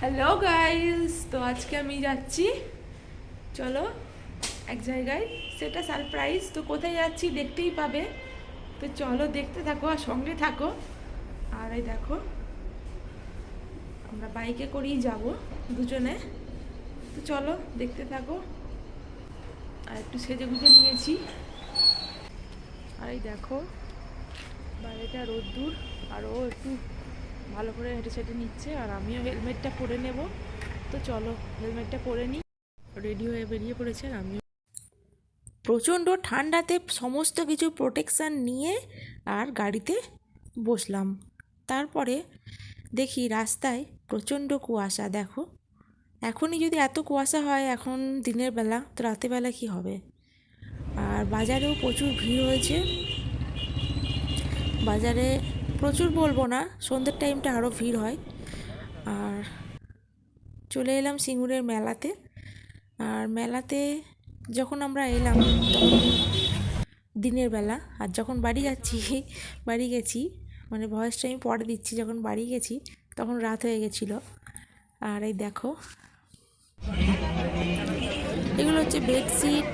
Hello guys, তো আজকে আমি যাচ্ছি, চলো এক জায়গায়, সেটা সারপ্রাইজ। তো কোথায় যাচ্ছি দেখতেই পাবে, তো চলো দেখতে থাকো আর সঙ্গে থাকো। আর এই দেখো, আমরা বাইকে করেই যাব দুজনে, তো চলো দেখতে থাকো। আর একটু সেজে গুজে নিয়েছি। আর এই দেখো, বাইরেটা রোদ্দুর, আর ও একটু ভালো করে হেঁটে সেটে নিচ্ছে, আর আমিও হেলমেটটা পরে নেব। তো চলো হেলমেটটা পরে নিই। রেডি হয়ে বেরিয়ে পড়েছে, আর আমিও প্রচণ্ড ঠান্ডাতে সমস্ত কিছু প্রোটেকশান নিয়ে আর গাড়িতে বসলাম। তারপরে দেখি রাস্তায় প্রচণ্ড কুয়াশা। দেখো, এখনই যদি এত কুয়াশা হয় এখন দিনের বেলা, তো রাতেরবেলা কী হবে। আর বাজারেও প্রচুর ভিড় হয়েছে। বাজারে প্রচুর বলবো না, সন্ধ্যের টাইমটা আরও ভিড় হয়। আর চলে এলাম সিঙ্গুরের মেলাতে। আর মেলাতে যখন আমরা এলাম তখন দিনের বেলা, আর যখন বাড়ি গেছি, মানে ভয়েসটা আমি পরে দিচ্ছি, যখন বাড়ি গেছি তখন রাত হয়ে গেছিলো। আর এই দেখো, এগুলো হচ্ছে বেডশিট,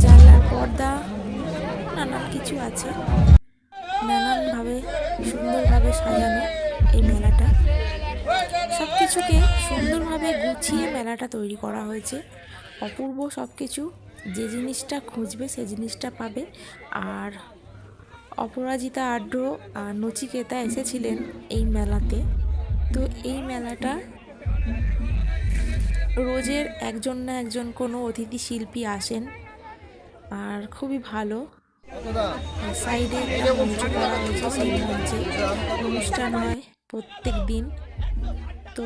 জানলার পর্দা, নানান কিছু আছে। নানানভাবে সুন্দরভাবে সাজানো এই মেলাটা। সব কিছুকে সুন্দরভাবে গুছিয়ে মেলাটা তৈরি করা হয়েছে। অপূর্ব সব কিছু, যে জিনিসটা খুঁজবে সে জিনিসটা পাবে। আর অপরাজিতা আঢ্য আর নচিকেতা এসেছিলেন এই মেলাতে। তো এই মেলাটা রোজের একজন না একজন কোনো অতিথি শিল্পী আসেন, আর খুবই ভালো। সাইডে একটা মঞ্চ করা হয়েছে, সেই মঞ্চে অনুষ্ঠান হয় প্রত্যেক দিন। তো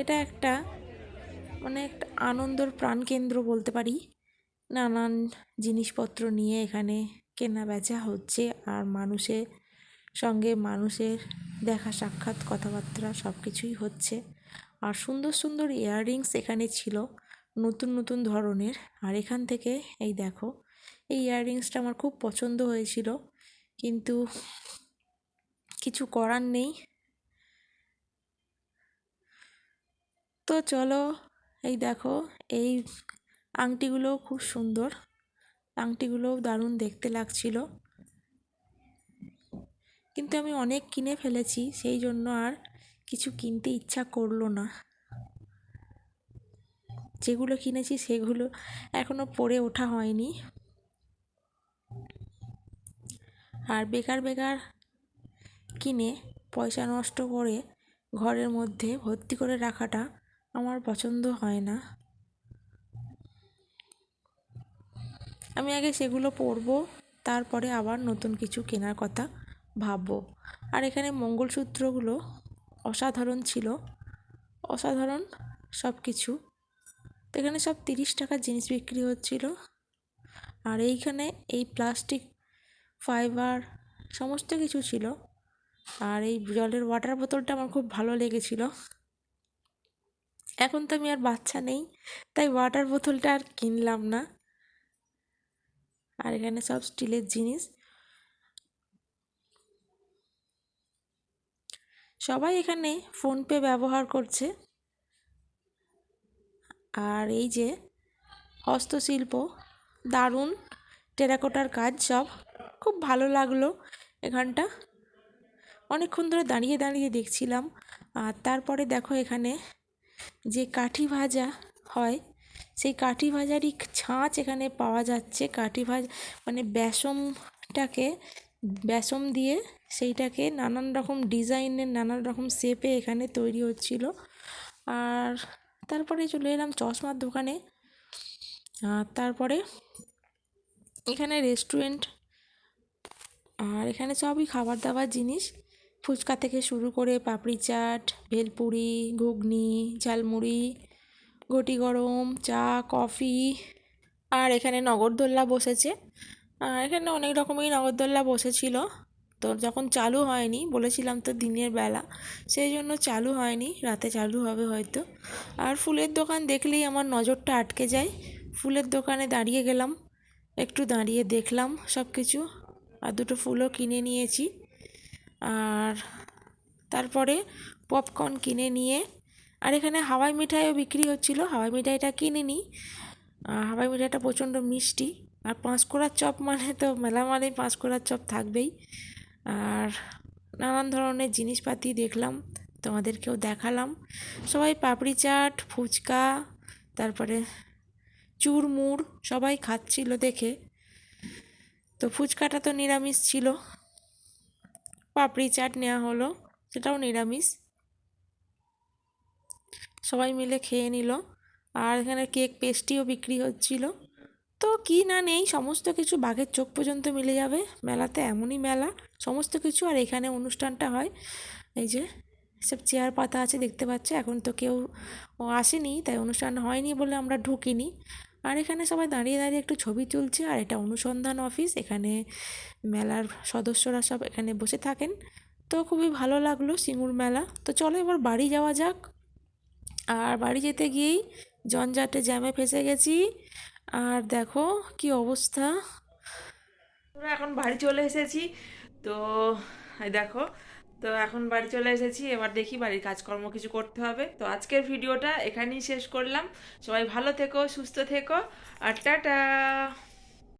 এটা একটা মানে একটা আনন্দর প্রাণকেন্দ্র বলতে পারি। নানান জিনিসপত্র নিয়ে এখানে কেনা বেচা হচ্ছে, আর মানুষের সঙ্গে মানুষের দেখা সাক্ষাৎ, কথাবার্তা সব কিছুই হচ্ছে। আর সুন্দর সুন্দর ইয়াররিংস এখানে ছিল, নতুন নতুন ধরনের। আর এখান থেকে এই দেখো, এই ইয়াররিংসটা আমার খুব পছন্দ হয়েছিল, কিন্তু কিছু করার নেই। তো চলো, এই দেখো, এই আংটিগুলোও খুব সুন্দর, আংটিগুলোও দারুণ দেখতে লাগছিল। কিন্তু আমি অনেক কিনে ফেলেছি, সেই জন্য আর কিছু কিনতে ইচ্ছা করলো না। যেগুলো কিনেছি সেগুলো এখনও পরে ওঠা হয়নি। আর বেকার বেকার কিনে পয়সা নষ্ট করে ঘরের মধ্যে ভর্তি করে রাখাটা আমার পছন্দ হয় না। আমি আগে সেগুলো পরবো, তারপরে আবার নতুন কিছু কেনার কথা ভাববো। আর এখানে মঙ্গলসূত্রগুলো অসাধারণ ছিল, অসাধারণ সব কিছু। তো এখানে সব 30 টাকার জিনিস বিক্রি হচ্ছিল। আর এইখানে এই প্লাস্টিক, ফাইবার সমস্ত কিছু ছিল। আর এই জলের ওয়াটার বোতলটা আমার খুব ভালো লেগেছিল। এখন তো আমি আর বাচ্চা নেই, তাই ওয়াটার বোতলটা আর কিনলাম না। আর এখানে সব স্টিলের জিনিস। সবাই এখানে ফোনপে ব্যবহার করছে। আর এই যে হস্তশিল্প, দারুণ টেরাকোটার কাজ, সব খুব ভালো লাগলো এখানটা। অনেকক্ষণ ধরে দাঁড়িয়ে দাঁড়িয়ে দেখছিলাম। আর তারপরে দেখো, এখানে যে কাঠি ভাজা হয়, সেই কাঠি ভাজারই ছাঁচ এখানে পাওয়া যাচ্ছে। কাঠি ভাজা মানে বেসম দিয়ে সেইটাকে নানান রকম ডিজাইনের, নানান রকম শেপে এখানে তৈরি হচ্ছিল। আর তারপরে চলে এলাম চশমার দোকানে। আর তারপরে এখানে রেস্টুরেন্ট, আর এখানে সবই খাবার দাবার জিনিস, ফুচকা থেকে শুরু করে পাপড়ি চাট, ভেলপুরি, ঘুগনি, ঝালমুড়ি, ঘটি গরম, চা, কফি। আর এখানে নগরদোল্লা বসেছে। আর এখানে অনেক রকমেরই নগরদোল্লা বসেছিল। তো যখন চালু হয়নি, বলেছিলাম তো দিনের বেলা, সেই জন্য চালু হয়নি, রাতে চালু হবে হয়তো। আর ফুলের দোকান দেখলেই আমার নজরটা আটকে যায়। ফুলের দোকানে দাঁড়িয়ে গেলাম, একটু দাঁড়িয়ে দেখলাম সব কিছু, আর দুটো ফুলও কিনে নিয়েছি। আর তারপরে পপকর্ন কিনে নিয়ে, আর এখানে হাওয়াই মিঠাইও বিক্রি হচ্ছিলো, হাওয়াই মিঠাইটা কিনে নিই। হাওয়াই মিঠাইটা প্রচণ্ড মিষ্টি। আর পাঁশকুড়ার চপ মানে তো মেলা মানেই পাঁশকুড়ার চপ থাকবেই। আর নানান ধরনের জিনিসপাতি দেখলাম, তোমাদেরকেও দেখালাম। সবাই পাপড়ি চাট, ফুচকা, তারপরে চুরমুড় সবাই খাচ্ছিল দেখে। তো ফুচকাটা তো নিরামিষ ছিল, পাপড়ি চাট নেওয়া হলো, সেটাও নিরামিষ। সবাই মিলে খেয়ে নিল। আর এখানে কেক পেস্ট্রিও বিক্রি হচ্ছিল। তো কি না নেই, সমস্ত কিছু বাঘের চোখ পর্যন্ত মিলে যাবে মেলাতে, এমনই মেলা সমস্ত কিছু। আর এখানে অনুষ্ঠানটা হয়, এই যে সব চেয়ার পাতা আছে দেখতে পাচ্ছে, এখন তো কেউ আসেনি তাই অনুষ্ঠান হয়নি বলে আমরা ঢুকিনি। আর এখানে সবাই দাঁড়িয়ে দাঁড়িয়ে একটু ছবি তুলছে। আর এটা অনুসন্ধান অফিস, এখানে মেলার সদস্যরা সব এখানে বসে থাকেন। তো খুবই ভালো লাগলো সিঙ্গুর মেলা। তো চলো এবার বাড়ি যাওয়া যাক। আর বাড়ি যেতে গিয়েই ঝঞ্ঝাটে জ্যামে ফেসে গেছি। আর দেখো কি অবস্থা। আমরা এখন বাড়ি চলে এসেছি। তো এই দেখো, তো এখন বাড়ি চলে এসেছি, এবার দেখি বাড়ির কাজকর্ম কিছু করতে হবে। তো আজকের ভিডিওটা এখানেই শেষ করলাম। সবাই ভালো থেকো, সুস্থ থেকো, আর টাটা।